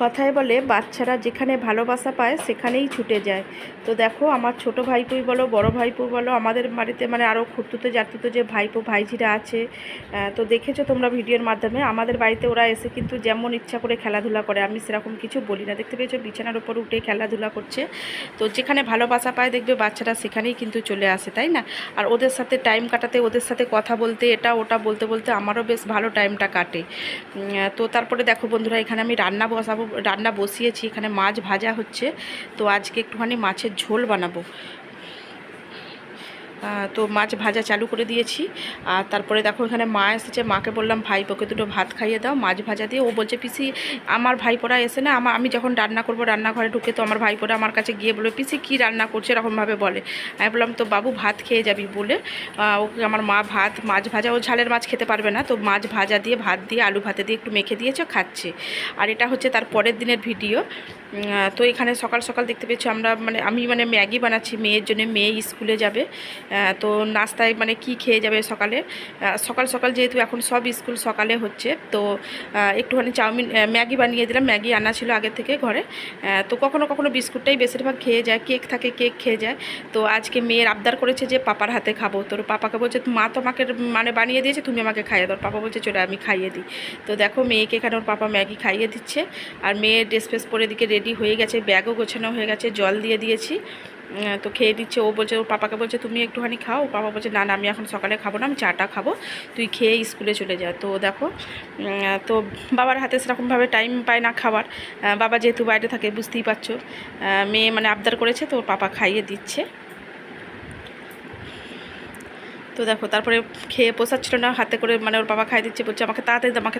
কথায় বলে বাচ্চারা যেখানে ভালোবাসা পায় সেখানেই ছুটে যায়। তো দেখো আমার ছোট ভাইপোই বলো বড় ভাইপো বলো আমাদের বাড়িতে মানে আরও খুঁড়তুতো জাতুতো যে ভাইপো ভাইঝিরা আছে, তো দেখেছো তোমরা ভিডিওর মাধ্যমে আমাদের বাড়িতে ওরা এসে কিন্তু যেমন ইচ্ছা করে খেলাধুলা করে, আমি সেরকম কিছু বলি না। দেখতে পেয়েছো বিছানার উপর উঠে খেলাধুলা করছে। তো যেখানে ভালোবাসা পায় দেখবে বাচ্চারা সেখানেই কিন্তু চলে আসে, তাই না? আর ওদের সাথে টাইম কাটাতে ওদের সাথে কথা বলতে এটা ওটা বলতে বলতে আমারও বেশ ভালো টাইমটা কাটে। তো তারপরে দেখো বন্ধুরা এখানে আমি রান্না বসিয়েছি, এখানে মাছ ভাজা হচ্ছে। তো আজকে একটুখানি মাছের ঝোল বানাবো। তো মাছ ভাজা চালু করে দিয়েছি। আর তারপরে দেখো এখানে মা এসেছে, মাকে বললাম ভাইপোকে দুটো ভাত খাইয়ে দাও মাছ ভাজা দিয়ে। ও বলছে পিসি আমার ভাইপোরা এসে না আমি যখন রান্না করব রান্নাঘরে ঢুকে তো আমার ভাইপোরা আমার কাছে গিয়ে বলবে পিসি কী রান্না করছে, এরকমভাবে বলে। আমি বললাম তো বাবু ভাত খেয়ে যাবি বলে ওকে আমার মা মাছ ভাজা, ও ঝালের মাছ খেতে পারবে না, তো মাছ ভাজা দিয়ে ভাত দিয়ে আলু ভাতে দিয়ে একটু মেখে দিয়েছে খাচ্ছে। আর এটা হচ্ছে তার পরের দিনের ভিডিও। তো এখানে সকাল সকাল দেখতে পেয়েছি আমরা আমি ম্যাগি বানাচ্ছি মেয়ের জন্য, মেয়ে স্কুলে যাবে। তো নাস্তায় কি খেয়ে যাবে সকালে, সকাল সকাল যেহেতু এখন সব স্কুল সকালে হচ্ছে, তো একটুখানি ম্যাগি বানিয়ে দিলাম। ম্যাগি আনা ছিল আগে থেকে ঘরে। তো কখনো কখনো বিস্কুটটাই বেশিরভাগ খেয়ে যায়, কেক থাকে কেক খেয়ে যায়। তো আজকে মেয়ের আবদার করেছে যে পাপার হাতে খাবো। তোর পাপাকে বলছে মা তো আমাকে বানিয়ে দিয়েছে, তুমি আমাকে খাইয়ে দাও। পাপা বলছে চলে আমি খাইয়ে দিই। তো দেখো মেয়েকে এখানে ওর পাপা ম্যাগি খাইয়ে দিচ্ছে। আর মেয়ের ড্রেস ফ্রেস পরে দিকে রেডি হয়ে গেছে, ব্যাগও গোছানো হয়ে গেছে, জল দিয়ে দিয়েছি। তো খেয়ে দিচ্ছে। ও বলছে ওর পাপাকে বলছে তুমি একটুখানি খাও। পাপা বলছে না আমি এখন সকালে খাবো না, আমি চাটা খাবো, তুই খেয়ে স্কুলে চলে যা। তো দেখো তো বাবার হাতে সেরকমভাবে টাইম পায় না খাবার, বাবা যেহেতু বাইরে থাকে বুঝতেই পারছো। মেয়ে আবদার করেছে তো ওর পাপা খাইয়ে দিচ্ছে। তো দেখো তারপরে খেয়ে পোষাচ্ছিল না, হাতে করে ওর বাবা খাই দিচ্ছে, বলছে আমাকে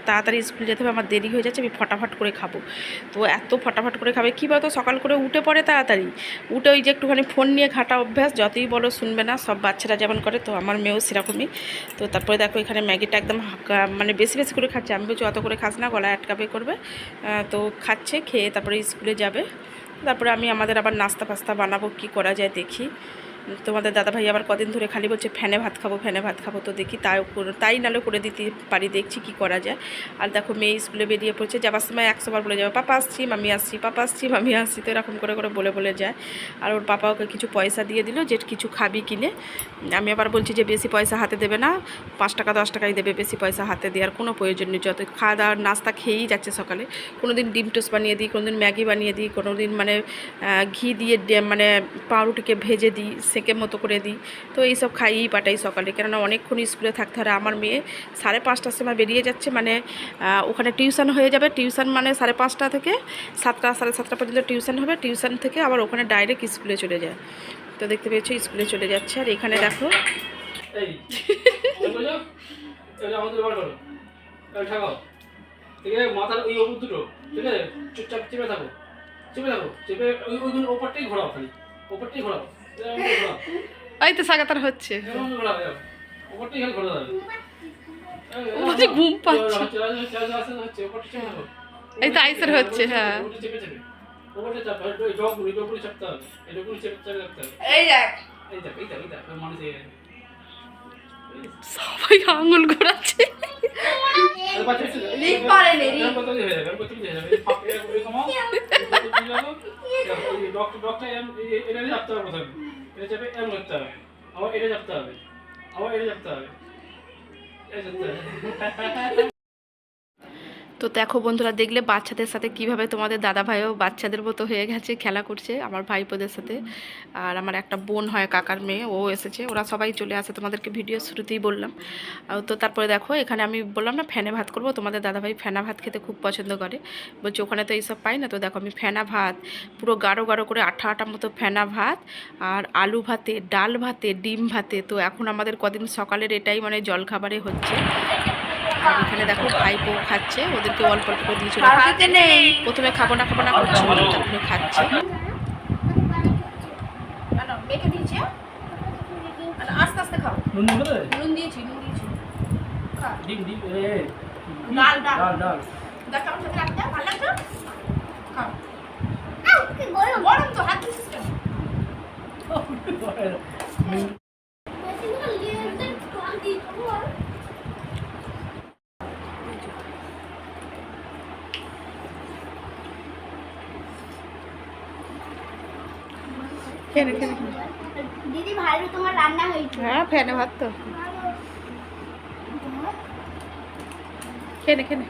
তাড়াতাড়ি স্কুল যেতে হবে, আমার দেরি হয়ে যাচ্ছে, আমি ফটাফট করে খাবো। তো এত ফটাফট করে খাবে কী বলতো, সকাল করে উঠে পড়ে তাড়াতাড়ি, উঠে ওই যে একটুখানি ফোন নিয়ে ঘাটা অভ্যাস, যতই বলো শুনবে না, সব বাচ্চারা যেমন করে, তো আমার মেয়েও সেরকমই। তো তারপরে দেখো এখানে ম্যাগিটা একদম বেশি বেশি করে খাচ্ছে। আমি বলছি অত করে খাস না, গলায় আটকাবে করবে। তো খাচ্ছে, খেয়ে তারপরে স্কুলে যাবে। তারপরে আমি আমাদের আবার নাস্তা ফাস্তা বানাবো, কি করা যায় দেখি। তোমাদের দাদাভাই আবার কদিন ধরে খালি বলছে ফ্যানে ভাত খাবো, তো দেখি তাই নালে করে দিতে পারি, দেখছি কি করা যায়। আর দেখো মেয়ে স্কুলে বেরিয়ে পড়ছে, যাবার সময় 100 বার বলে যাবে পাপা আসছি মামি আসছি, পাপা আসছি মামি আসছি, তো এরকম করে করে বলে যায়। আর ওর পাপা ওকে কিছু পয়সা দিয়ে দিল যে কিছু খাবি কিনে। আমি আবার বলছি যে বেশি পয়সা হাতে দেবে না, 5 টাকা 10 টাকাই দেবে, বেশি পয়সা হাতে দেওয়ার কোনো প্রয়োজন নেই। যত খাওয়া দাওয়ার নাস্তা খেয়েই যাচ্ছে সকালে, কোনো দিন ডিম টোস্ট বানিয়ে দিই, কোনো দিন ম্যাগি বানিয়ে দিই, কোনো দিন ঘি দিয়ে পাউরুটিকে ভেজে দিই, সেকের মতো করে দিই। তো এইসব খাইয়েই পাঠাই সকালে, কেননা অনেকক্ষণ স্কুলে থাকতে হয়। আমার মেয়ে 5:30টার সময় বেরিয়ে যাচ্ছে, ওখানে টিউশন হয়ে যাবে। টিউশন 5:30 থেকে 7টা 7:30 পর্যন্ত টিউশন হবে। টিউশন থেকে আবার ওখানে ডাইরেক্ট স্কুলে চলে যায়। তো দেখতে পেয়েছো স্কুলে চলে যাচ্ছে। আর এখানে দেখো মাথার ওই ওপর দুটো ঠিক আছে, চুপচাপ চেপে থাকো, ওইগুলো ওপরটাই ঘোরাও, খালি ওপরটাই ঘোরাও। এই তো সাগাতার হচ্ছে, ঘুম পাচ্ছে, এই তো আইসের হচ্ছে। হ্যাঁ সবাই আঙুল ঘোরাচ্ছে। তো দেখো বন্ধুরা, দেখলে বাচ্চাদের সাথে কিভাবে তোমাদের দাদা ভাইও বাচ্চাদের মতো হয়ে গেছে, খেলা করছে আমার ভাইপোদের সাথে। আর আমার একটা বোন হয় কাকার মেয়ে, ও এসেছে, ওরা সবাই চলে আসে, তোমাদেরকে ভিডিও শুরুতেই বললাম। তো তারপরে দেখো এখানে আমি বললাম না ফ্যানে ভাত করবো, তোমাদের দাদা ভাই ফ্যানা ভাত খেতে খুব পছন্দ করে, বলছে ওখানে তো এইসব পাই না। তো দেখো আমি ফ্যানা ভাত পুরো গাঢ় গাঢ় করে আঠা আঠা মতো ফ্যানা ভাত, আর আলু ভাতে, ডাল ভাতে, ডিম ভাতে। তো এখন আমাদের কদিন সকালের এটাই জলখাবারে হচ্ছে। আর এখানে দেখো ভাইপো খাচ্ছে, ওদেরকে অল্প অল্প করে দিয়েছিল, প্রথমে খাবো না করছিল, তারপরে খাচ্ছে। আস্তে আস্তে খাও, নুন দিয়েছি ডাল ভালো লাগছে, খাও। গরম তো হাত দিচ্ছিস কেন? খেয়ে নে, খেয়ে নে। দিদি ভালো তোমার রান্না হয়েছে। হ্যাঁ ফ্যানে ভাত তো, খেয়ে নে, খেয়ে নে।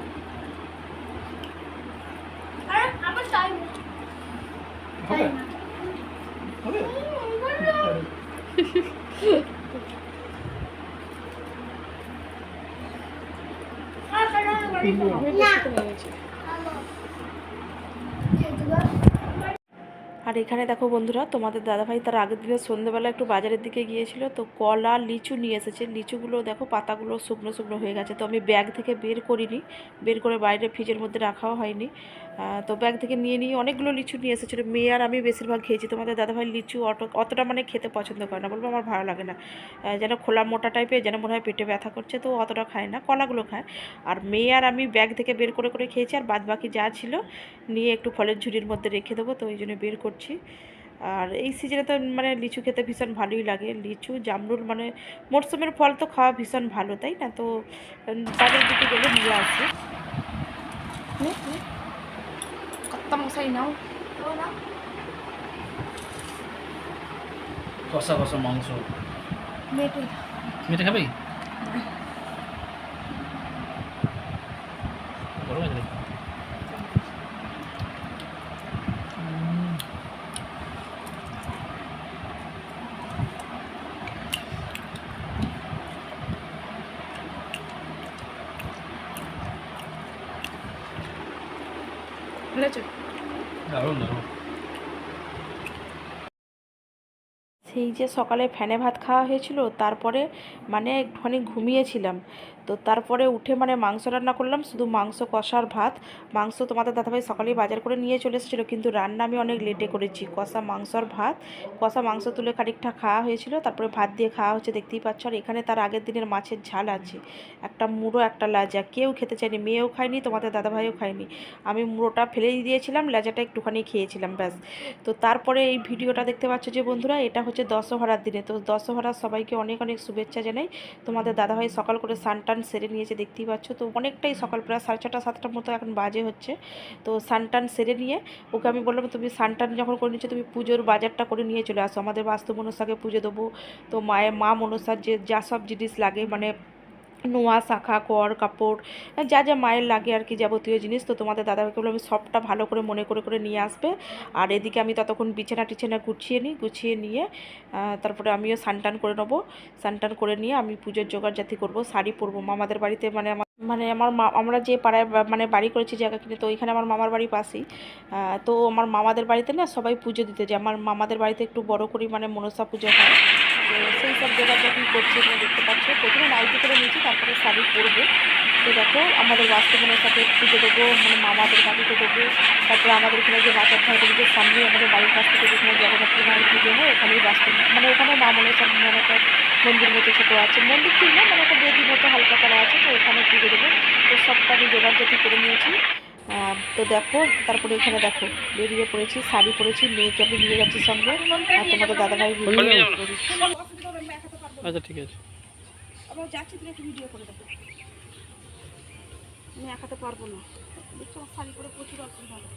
আরে আমার চাই না। হবে হবে আর এখানে দেখো বন্ধুরা, তোমাদের দাদাভাই তার আগের দিনে সন্ধ্যেবেলা একটু বাজারের দিকে গিয়েছিল, তো কলা লিচু নিয়ে এসেছে। লিচুগুলো দেখো পাতাগুলো শুকনো শুকনো হয়ে গেছে, তো আমি ব্যাগ থেকে বের করিনি, বের করে বাইরে ফ্রিজের মধ্যে রাখাও হয়নি। তো ব্যাগ থেকে নিয়ে নিয়ে অনেকগুলো লিচু নিয়ে এসেছিলো। মেয়ে আর আমি বেশিরভাগ খেয়েছি। তোমাদের দাদাভাই লিচু অতটা মানে খেতে পছন্দ করে না, বলবো আমার ভালো লাগে না, যেন খোলা মোটা টাইপের, যেন মনে হয় পেটে ব্যথা করছে, তো অতটা খায় না, কলাগুলো খায়। আর মেয়ে আর আমি ব্যাগ থেকে বের করে করে খেয়েছি, আর বাদ বাকি যা ছিল নিয়ে একটু ফলের ঝুড়ির মধ্যে রেখে দেবো, তো ওই জন্য বের করছি। আর এই সিজনে তো মানে লিচু খেতে ভীষণ ভালোই লাগে, লিচু জামরুল মানে মরশুমের ফল তো খাওয়া ভীষণ ভালো, তাই না? তো তাদের দিকে গেলে নিয়ে আসে। কত্তা মশাই নাও। কষা কষা মাংস। মেটে মেটে খাবি? গরম আছে নাকি? বুঝেছো? দারুণ দারুণ। সেই যে সকালে ফ্যানে ভাত খাওয়া হয়েছিল, তারপরে মানে একটুখানি ঘুমিয়েছিলাম, তো তারপরে উঠে মানে মাংস রান্না করলাম, শুধু মাংস কষার ভাত। মাংস তোমাদের দাদাভাই সকালেই বাজার করে নিয়ে চলে এসেছিলো, কিন্তু রান্না আমি অনেক লেটে করেছি। কষা মাংসর ভাত, কষা মাংস তুলে খানিকটা খাওয়া হয়েছিল, তারপরে ভাত দিয়ে খাওয়া হচ্ছে, দেখতেই পাচ্ছ। আর এখানে তার আগের দিনের মাছের ঝাল আছে, একটা মুড়ো একটা লাজা, কেউ খেতে চায়নি, মেয়েও খায়নি, তোমাদের দাদাভাইও খায়নি। আমি মুড়োটা ফেলেই দিয়েছিলাম, লাজাটা একটুখানি খেয়েছিলাম, ব্যাস। তো তারপরে এই ভিডিওটা দেখতে পাচ্ছ যে বন্ধুরা, এটা হচ্ছে দশহরার দিনে। তো দশহরার সবাইকে অনেক অনেক শুভেচ্ছা জানাই। তোমাদের দাদাভাই সকাল করে স্নান সেরে নিয়েছে, দেখতেই পাচ্ছ। তো অনেকটাই সকাল, প্রায় 6:30 7টার মতো এখন বাজে হচ্ছে। তো স্নান সেরে নিয়ে ওকে আমি বললাম, তুমি স্নান যখন করে নিচ্ছ, তুমি পুজোর বাজারটা করে নিয়ে চলে আসো, আমাদের বাস্তু মনসাকে পুজো দেবো। তো মা মনসার যে যা সব জিনিস লাগে, মানে নোয়া শাখা কর কাপড় যা যা মায়ের লাগে আর কি, যাবতীয় জিনিস, তো তোমাদের দাদাভাইকে বলে আমি সবটা ভালো করে মনে করে করে নিয়ে আসবে। আর এদিকে আমি ততক্ষণ বিছানা টিছানা গুছিয়ে নিয়ে তারপরে আমিও স্নান করে নেবো। স্নান করে নিয়ে আমি পুজোর জোগাড় জাতি করবো, শাড়ি পরবো। মামাদের বাড়িতে মানে আমার আমরা যে পাড়ায় মানে বাড়ি করেছি জায়গা কিনে, তো ওইখানে আমার মামার বাড়ি পাশেই। তো আমার মামাদের বাড়িতে না সবাই পুজো দিতে যায়, আমার মামাদের বাড়িতে একটু বড় করি মানে মনসা পুজো হয়। তো সেই সব জায়গাটা কি করছি তোমরা দেখতে পাচ্ছ। প্রথমে নাইটি করে নিয়েছি, তারপরে শাড়ি পরবো। তো দেখো আমাদের বাস্তু মনসাকে পুজো দেবো, মানে মামাদের বাড়িতে দেবো। তারপরে আমাদের এখানে যে বাজার ধারগুলির সামনে আমাদের বাড়ির কাছ থেকে যেখানে জগন্নাথ মায়ের পুজো হয়, ওখানেই বাস্তু মানে ওখানে মা মনসার মানে একটা মন্দির মতো ছোটো আছে, মন্দির ঠিক না মানে একটা বেদি মতো হালকা করা আছে, তো ওখানে পুজো দেবো। তো সবটা আমি জোগাড় জাতি করে নিয়েছি। তো দেখো তারপরে এখানে দেখো বেরিয়ে পড়েছি, শাড়ি পরেছি, মেয়েকে আমি নিয়ে যাচ্ছি সঙ্গে। আর তোমাদের দাদাভাই ভিডিও। আচ্ছা ঠিক আছে। আবার যাচ্ছি, তুমি একটু ভিডিও করে দেখো, আমি একাতে পারবো না, দেখছো শাড়ি পরে প্রচুর অসুবিধা হবে।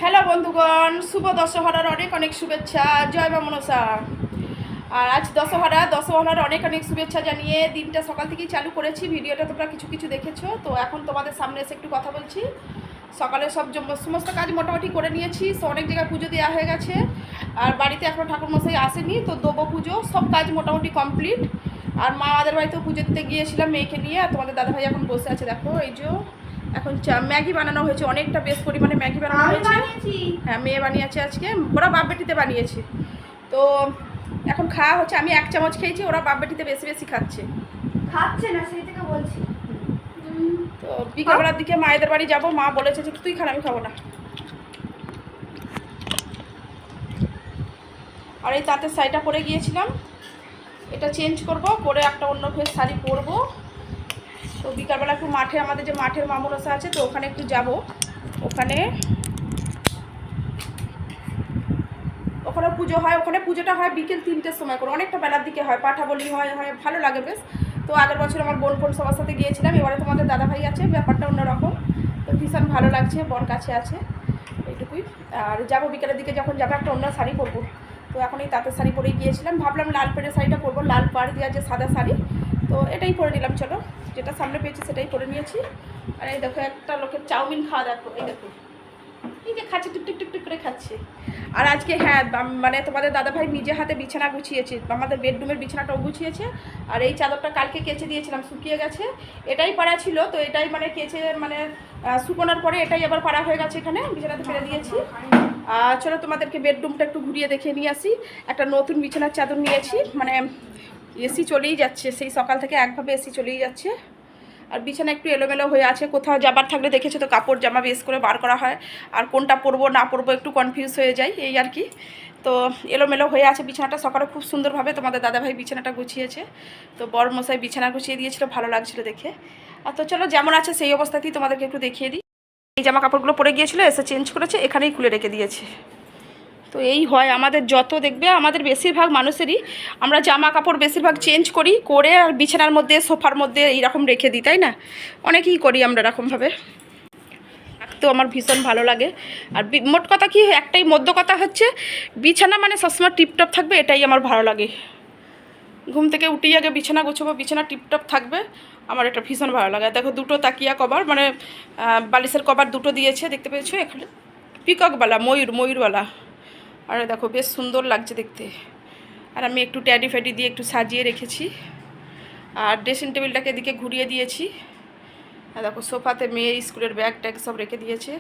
হ্যালো বন্ধুগণ, শুভ দশহরার অনেক অনেক শুভেচ্ছা, জয় মা মনসা। আর আজ দশহরার অনেক অনেক শুভেচ্ছা জানিয়ে দিনটা সকাল থেকেই চালু করেছি। ভিডিওটা তোমরা কিছু কিছু দেখেছো, তো এখন তোমাদের সামনে এসে একটু কথা বলছি। সকালে সমস্ত কাজ মোটামুটি করে নিয়েছি, তো অনেক জায়গায় পুজো দেওয়া হয়ে গেছে, আর বাড়িতে এখনও ঠাকুরমশাই আসেনি, তো দেবো পুজো, সব কাজ মোটামুটি কমপ্লিট। আর মামাদের বাড়িতেও পুজো দিতে গিয়েছিলাম মেয়েকে নিয়ে। আর তোমাদের দাদাভাই এখন বসে আছে, দেখো এই যে এখন ম্যাগি বানানো হয়েছে, অনেকটা বেশ পরিমাণে ম্যাগি বানানো হয়েছে। হ্যাঁ মেয়ে বানিয়েছে আজকে, ওরা বাপ বেটিতে বানিয়েছে। তো এখন খাওয়া হচ্ছে, আমি 1 চামচ খেয়েছি, ওরা বাপ বেটিতে বেশি বেশি খাচ্ছে না সেই থেকে বলছি। তো বিকালবেলার দিকে মায়েদের বাড়ি যাব, মা বলেছে যে তুই খান, আমি খাবো না। আর এই তাঁতের শাড়িটা পরে গিয়েছিলাম, এটা চেঞ্জ করব, পরে একটা অন্য ফের শাড়ি পরবো। তো বিকালবেলা একটু মাঠে, আমাদের যে মাঠের মা মনসা আছে, তো ওখানে একটু যাব। ওখানে পুজো হয়, ওখানে পুজোটা হয় বিকেল 3টের সময় করে, অনেকটা বেলার দিকে হয়, পাঠা বলি হয়, ভালো লাগে বেশ। তো আগের বছর আমার বোন সবার সাথে গিয়েছিলাম, এবারে তোমাদের দাদাভাই আছে, ব্যাপারটা অন্যরকম, তো ভীষণ ভালো লাগছে, বোন কাছে আছে, একটু এটুকুই। আর যাবো বিকেলের দিকে, যখন যাবো একটা অন্য শাড়ি পরবো। তো এখন এই তাঁতের শাড়ি পরেই গিয়েছিলাম, ভাবলাম লাল পেড়ে শাড়িটা পরবো, লাল পাড় দেওয়া যে সাদা শাড়ি, তো এটাই পরে নিলাম। চলো, যেটা সামনে পেয়েছি সেটাই পরে নিয়েছি। আর এই দেখো একটা লোকের চাউমিন খাওয়া, দেখো এই দেখো এই যে খাচ্ছে, টুক টুক টুক টুক করে খাচ্ছে। আর আজকে হ্যাঁ মানে তোমাদের দাদাভাই নিজে হাতে বিছানা গুছিয়েছে, আমাদের বেডরুমের বিছানাটাও গুছিয়েছে। আর এই চাদরটা কালকে কেচে দিয়েছিলাম, শুকিয়ে গেছে, এটাই পাড়া ছিল, তো এটাই মানে কেচে মানে শুকোনোর পরে এটাই আবার পাড়া হয়ে গেছে, এখানে বিছানাতে ফেলে দিয়েছি। আর চলো তোমাদেরকে বেডরুমটা একটু ঘুরিয়ে দেখিয়ে নিয়ে আসি। একটা নতুন বিছানার চাদর নিয়েছি, মানে এসি চলেই যাচ্ছে, সেই সকাল থেকে একভাবে এসি চলেই যাচ্ছে। আর বিছানা একটু এলোমেলো হয়ে আছে, কোথাও যাবার থাকলে দেখেছো তো কাপড় জামা বেশ করে বার করা হয়, আর কোনটা পরবো না পরবো একটু কনফিউজ হয়ে যায়, এই আর কি। তো এলোমেলো হয়ে আছে বিছানাটা। সকালে খুব সুন্দরভাবে তোমাদের দাদাভাই বিছানাটা গুছিয়েছে, তো বড় মশাই বিছানা গুছিয়ে দিয়েছিল, ভালো লাগছিল দেখে। আর তো চলো যেমন আছে সেই অবস্থাতেই তোমাদেরকে একটু দেখিয়ে দিই। এই জামা কাপড়গুলো পরে গিয়েছিলো, এসে চেঞ্জ করেছে, এখানেই খুলে রেখে দিয়েছে। তো এই হয় আমাদের, যত দেখবে আমাদের বেশিরভাগ মানুষেরই, আমরা জামা কাপড় বেশিরভাগ চেঞ্জ করি, করে আর বিছানার মধ্যে সোফার মধ্যে এইরকম রেখে দিই, তাই না? অনেকেই করি আমরা এরকমভাবে। তো আমার ভীষণ ভালো লাগে। আর মোট কথা কি, একটাই মধ্য কথা হচ্ছে, বিছানা মানে সবসময় টিপটপ থাকবে, এটাই আমার ভালো লাগে। ঘুম থেকে উঠেই আগে বিছানা গোছাবো, বিছানা টিপটপ থাকবে, আমার এটা ভীষণ ভালো লাগে। দেখো দুটো তাকিয়া কভার, মানে বালিশের কভার দুটো দিয়েছে, দেখতে পেয়েছো এখানে, পিককওয়ালা, ময়ূরওয়ালা। আর দেখো বেশ সুন্দর লাগছে দেখতে। আর আমি একটু ট্যাডি ফ্যাডি দিয়ে একটু সাজিয়ে রেখেছি। আর ড্রেসিং টেবিলটাকে এদিকে ঘুরিয়ে দিয়েছি। আর দেখো সোফাতে মেয়ের স্কুলের ব্যাগ ট্যাগ সব রেখে দিয়েছে।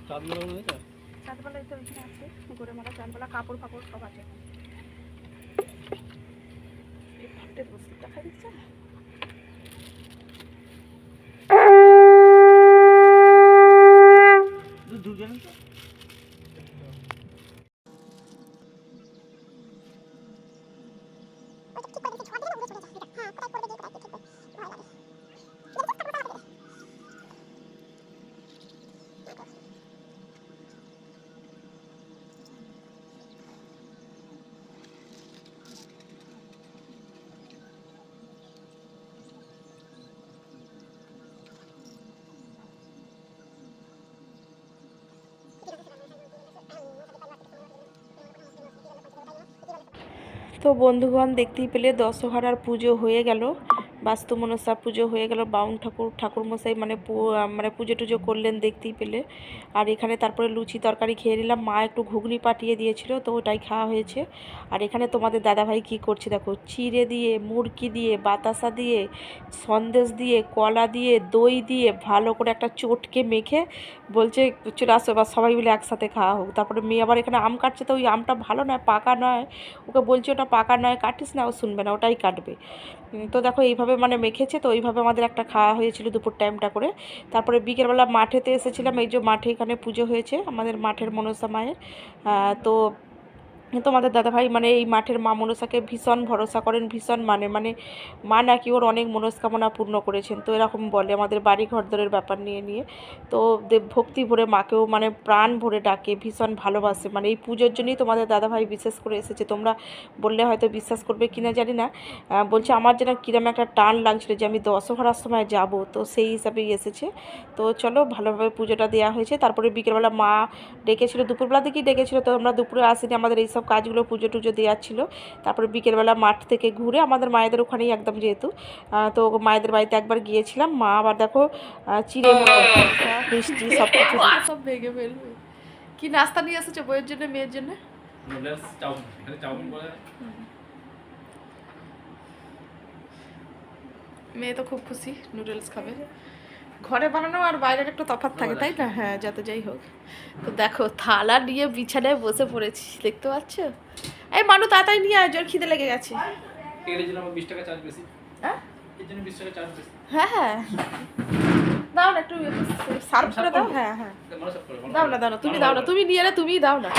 চাঁদগুলো নেই তো? চাঁদবেলায় তো এখানে আছে, ঘরে মারা চাঁদবেলা, কাপড় ফাপড় সব আছে। দেখা দিচ্ছে তো বন্ধুগণ, দেখতেই পেলে দশহরার পুজো হয়ে গেল, বাস্তু মনসা পুজো হয়ে গেল, বাউন ঠাকুরমশাই মানে পুজো টুজো করলেন, দেখতেই পেলে। আর এখানে তারপরে লুচি তরকারি খেয়ে নিলাম, মা একটু ঘুগনি পাঠিয়ে দিয়েছিল, তো ওটাই খাওয়া হয়েছে। আর এখানে তোমাদের দাদাভাই কি করছে দেখো, চিড়ে দিয়ে, মুরকি দিয়ে, বাতাসা দিয়ে, সন্দেশ দিয়ে, কলা দিয়ে, দই দিয়ে ভালো করে একটা চটকে মেখে বলছে চলে আসো বা সবাই মিলে একসাথে খাওয়া হোক। তারপরে মেয়ে আবার এখানে আম কাটছে, তো ওই আমটা ভালো নয়, পাকা নয়, ওকে বলছে ওটা পাকা নয়, কাটিস না, ও শুনবে না, ওটাই কাটবে। তো দেখো এইভাবে মানে মেখেছে, তো ওইভাবে আমাদের একটা খাওয়া হয়েছিল দুপুর টাইমটা করে। তারপরে বিকেলবেলা মাঠেতে এসেছিলাম, এই যে মাঠে এখানে পুজো হয়েছে আমাদের মাঠের মনসা মায়ের। তো তোমাদের দাদাভাই মানে এই মাঠের মা মনসাকে ভীষণ ভরসা করেন, ভীষণ মানে মা নাকি ওর অনেক মনস্কামনা পূর্ণ করেছেন, তো এরকম বলে আমাদের বাড়ি ঘরদরের ব্যাপার নিয়ে। তো ভক্তি ভরে মাকেও মানে প্রাণ ভরে ডাকে, ভীষণ ভালোবাসে, মানে এই পুজোর জন্যই তোমাদের দাদাভাই বিশেষ করে এসেছে। তোমরা বললে হয়তো বিশ্বাস করবে কিনা জানি না, বলছে আমার যেন কিরম একটা টান লাগছিল যে আমি দশহরার সময় যাব, তো সেই হিসাবেই এসেছে। তো চলো ভালোভাবে পুজোটা দেওয়া হয়েছে। তারপরে বিকেলবেলা মা ডেকেছিল, দুপুরবেলা থেকেই ডেকেছিল, তো আমরা দুপুরে আসিনি, আমাদের এইসব কাজগুলো পুজো টুজো দেওয়ার ছিল। তারপরে বিকেলবেলা মাঠ থেকে ঘুরে আমাদের মায়েদের ওখানেই একদম যেহেতু, তো মায়েদের বাড়িতে একবার গিয়েছিলাম। মা আবার দেখো চিড়ে মিষ্টি সব কিছু সব ভেঙে ফেলবে। কি নাস্তা নিয়ে এসেছো বইয়ের জন্য, মেয়ের জন্য? নুডলস, চাউমিন, এখানে চাউমিন বলে। মেয়ে তো খুব খুশি, নুডলস খাবে। ঘরে বানানো আর বাইরের একটু তফাৎ থাকে, তাই না? হ্যাঁ, যত যাই হোক। তো দেখো থালা নিয়ে বিছানায় বসে পড়েছি, দেখতে পাচ্ছ? এই মানু তাড়াতাড়ি নিয়ে আয়, জোর খিদে লেগে গেছে। এর জন্য আমার 20 টাকা চার্জ বেশি। হ্যাঁ এর জন্য 20 টাকা চার্জ বেশি। হ্যাঁ দাও না একটু সার্ভ করে দাও। হ্যাঁ মনে সব করে দাও না তুমি দাও না, তুমি নিয়ে না, তুমিই দাও না।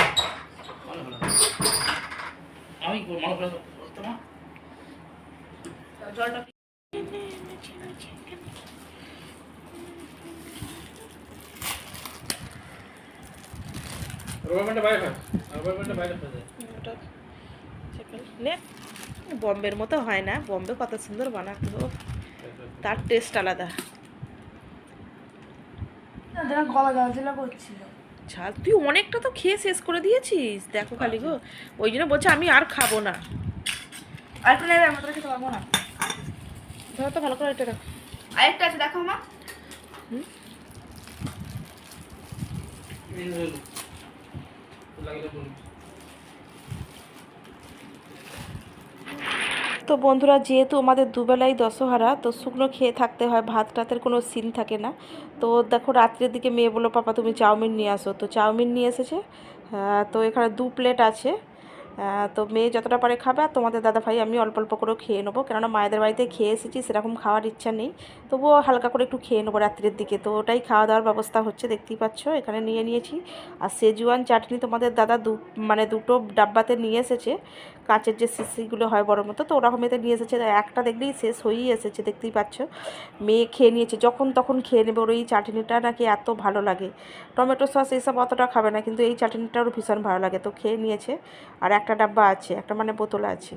আমি মনে করে তোমার জলটা রবার ব্যান্ডটা বাইরে হয়, রবার ব্যান্ডটা বাইরে হয়ে যায়। ওটা চেপে নে। বম্বের মতো হয় না, বম্বে কত সুন্দর বানাতো, তার টেস্ট আলাদা। গলা জ্বালা করছিল। ঝাল তুই অনেকটা তো খেয়ে শেষ করে দিয়েছিস, দেখো খালি গো। ওই জন্য বলছে আমি আর খাবো না। আর একটু নেবে, আমরা তোরা খেতে পারবো না। ধরো তো ভালো করে এটা রাখ। আরেকটা আছে দেখো মা। এই হলো। লাগিয়ে বলুন। তো বন্ধুরা, যেহেতু আমাদের দুবেলাই দশহারা, তো শুকনো খেয়ে থাকতে হয়, ভাত টাতের কোনো সিন থাকে না। তো দেখো রাত্রের দিকে মেয়ে বললো পাপা তুমি চাউমিন নিয়ে আসো, তো চাউমিন নিয়ে এসেছে। তো এখানে 2 প্লেট আছে। তো মেয়ে যতটা পারে খাবে, আর তোমাদের দাদাভাই আমি অল্প অল্প করে খেয়ে নেবো, কেননা মায়েদের বাড়িতে খেয়ে এসেছি, সেরকম খাওয়ার ইচ্ছা নেই। তবুও হালকা করে একটু খেয়ে নেবো রাত্রের দিকে। তো ওটাই খাওয়া দাওয়ার ব্যবস্থা হচ্ছে, দেখতেই পাচ্ছ এখানে নিয়ে নিয়েছি। আর সেজুয়ান চাটনি তোমাদের দাদা মানে দুটো ডাব্বাতে নিয়ে এসেছে, কাঁচের যে শিশিগুলো হয় বড় মতো, তো ওরকম এতে নিয়ে এসেছে। একটা দেখলেই শেষ হয়েই এসেছে, দেখতেই পাচ্ছ। মেয়ে খেয়ে নিয়েছে, যখন তখন খেয়ে নেবে। ওর এই চাটনিটা নাকি এত ভালো লাগে, টমেটো সস এইসব অতটা খাবে না, কিন্তু এই চাটনিটা ওর ভীষণ ভালো লাগে, তো খেয়ে নিয়েছে। আর একটা ডাব্বা আছে, একটা মানে বোতল আছে।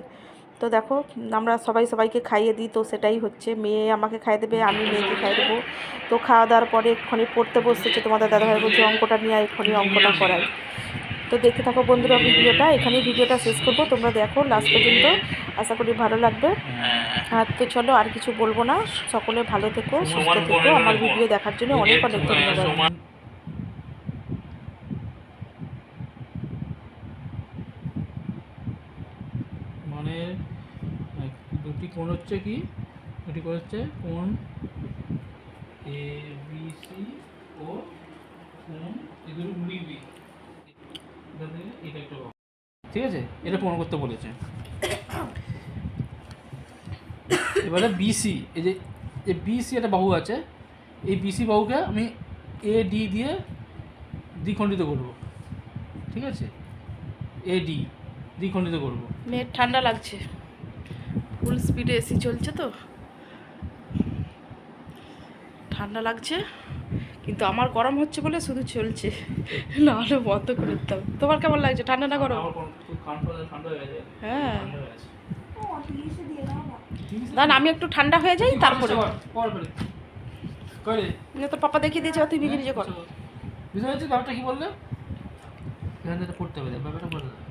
তো দেখো আমরা সবাইকে খাইয়ে দিই, তো সেটাই হচ্ছে। মেয়ে আমাকে খাইয়ে দেবে, আমি মেয়েকে খাইয়ে দেবো। তো খাওয়া দাওয়ার পরে এক্ষুনি পড়তে বসতেছে, তোমাদের দাদাভাই বলছে অঙ্কটা নিয়ে এক্ষুনি অঙ্কটা করাই। তো দেখতে থাকো বন্ধুরা ভিডিওটা, এখানেই ভিডিওটা শেষ করবো, তোমরা দেখো লাস্ট পর্যন্ত, আশা করি ভালো লাগবে। আর তো চলো আর কিছু বলবো না, সকলে ভালো থেকো, সুস্থ থেকো। আমার ভিডিও দেখার জন্য অনেক অনেক ধন্যবাদ। মানে দুটি কোণ হচ্ছে কি, দুটি কোণ হচ্ছে কোণ এ বি সি ও কোণ এগুলো উড়িবি, এটা একটা ঠিক আছে, এটা প্রমাণ করতে বলেছে। এবারে বিসি, এই যে বিসি একটা বাহু আছে, এই বিসি বাহুকে আমি এ ডি দিয়ে দ্বিখণ্ডিত করব, ঠিক আছে, এ ডি দ্বিখণ্ডিত করব। মেয়ের ঠান্ডা লাগছে, ফুল স্পিডে এসি চলছে, তো ঠান্ডা লাগছে, কিন্তু আমার গরম হচ্ছে বলে শুধু চলছে, নাহলে বন্ধ করে দিতাম। তোমার কেমন লাগছে, ঠান্ডা না গরম? আমার খুব ঠান্ডা হয়ে গেছে, হ্যাঁ ঠান্ডা হয়ে গেছে। না আমি একটু ঠান্ডা হয়ে যাই তারপরে। করে তোর পাপা দেখিয়ে দিয়েছে, তুই নিজে নিজে কর। বুঝতে পারছিস ব্যাপারটা কি বললে? এখান থেকে পড়তে হবে, ব্যাপারটা পড়তে হবে।